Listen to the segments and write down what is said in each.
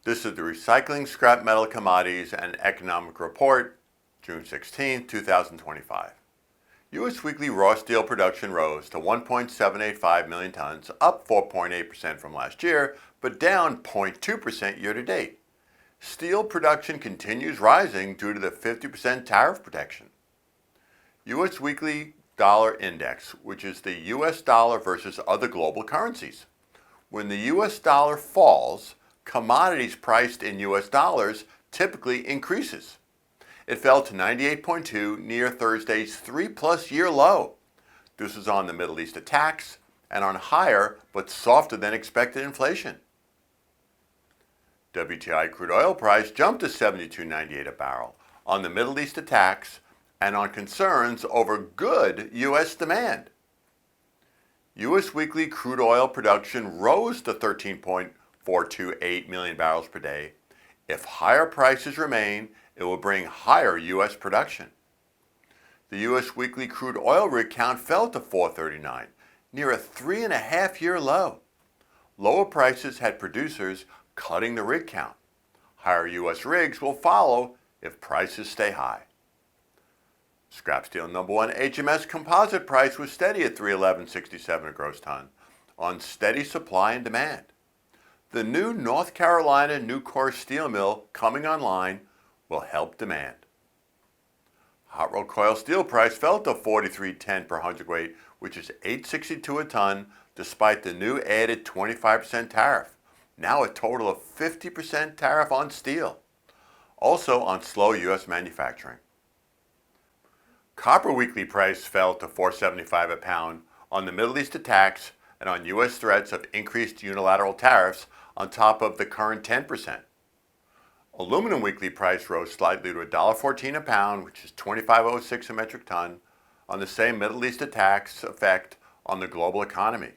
This is the Recycling, Scrap Metal, Commodities, and Economic Report, June 16, 2025. U.S. weekly raw steel production rose to 1.785 million tons, up 4.8% from last year, but down 0.2% year to date. Steel production continues rising due to the 50% tariff protection. U.S. weekly dollar index, which is the U.S. dollar versus other global currencies. When the U.S. dollar falls, commodities priced in U.S. dollars typically increases. It fell to 98.2 near Thursday's 3+ year low. This is on the Middle East attacks and on higher but softer than expected inflation. WTI crude oil price jumped to $72.98 a barrel on the Middle East attacks and on concerns over good U.S. demand. U.S. weekly crude oil production rose to 13.428 million barrels per day. If higher prices remain, it will bring higher U.S. production. The U.S. weekly crude oil rig count fell to 439, near a 3.5-year low. Lower prices had producers cutting the rig count. Higher U.S. rigs will follow if prices stay high. Scrap steel number one HMS composite price was steady at $311.67 a gross ton on steady supply and demand. The new North Carolina Nucor steel mill coming online will help demand. Hot rolled coil steel price fell to $43.10 per hundredweight, which is $8.62 a ton, despite the new added 25% tariff. Now a total of 50% tariff on steel. Also on slow U.S. manufacturing. Copper weekly price fell to $4.75 a pound on the Middle East attacks and on U.S. threats of increased unilateral tariffs on top of the current 10%. Aluminum weekly price rose slightly to $1.14 a pound, which is $25.06 a metric ton, on the same Middle East attacks effect on the global economy.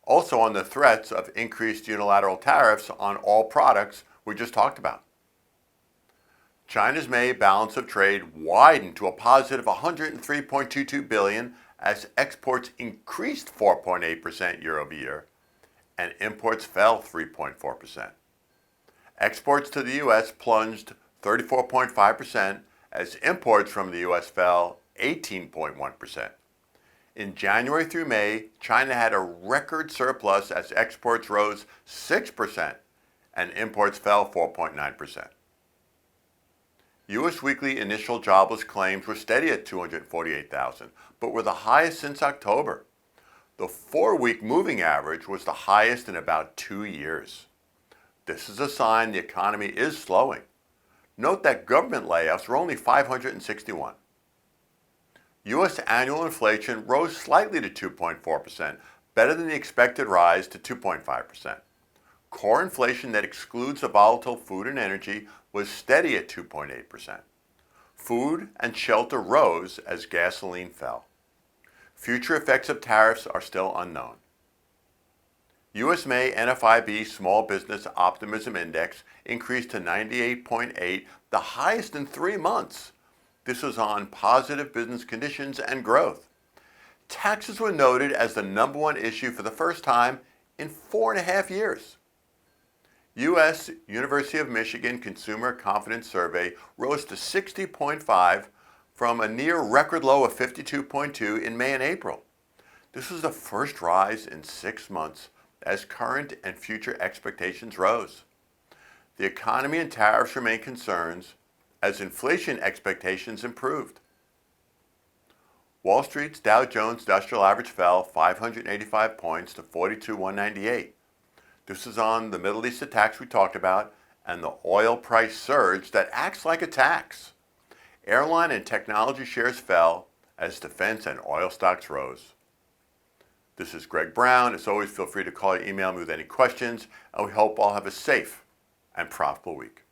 Also on the threats of increased unilateral tariffs on all products we just talked about. China's May balance of trade widened to a positive $103.22 billion as exports increased 4.8% year over year and imports fell 3.4%. Exports to the U.S. plunged 34.5% as imports from the U.S. fell 18.1%. In January through May, China had a record surplus as exports rose 6% and imports fell 4.9%. U.S. weekly initial jobless claims were steady at 248,000, but were the highest since October. The 4-week moving average was the highest in about 2 years. This is a sign the economy is slowing. Note that government layoffs were only 561. U.S. annual inflation rose slightly to 2.4%, better than the expected rise to 2.5%. Core inflation that excludes the volatile food and energy was steady at 2.8%. Food and shelter rose as gasoline fell. Future effects of tariffs are still unknown. U.S. May NFIB Small Business Optimism Index increased to 98.8, the highest in 3 months. This was on positive business conditions and growth. Taxes were noted as the number one issue for the first time in 4.5 years. U.S. University of Michigan Consumer Confidence Survey rose to 60.5 from a near record low of 52.2 in May and April. This was the first rise in 6 months as current and future expectations rose. The economy and tariffs remain concerns as inflation expectations improved. Wall Street's Dow Jones Industrial Average fell 585 points to 42,198. This is on the Middle East attacks we talked about and the oil price surge that acts like a tax. Airline and technology shares fell as defense and oil stocks rose. This is Greg Brown. As always, feel free to call or email me with any questions, and we hope all have a safe and profitable week.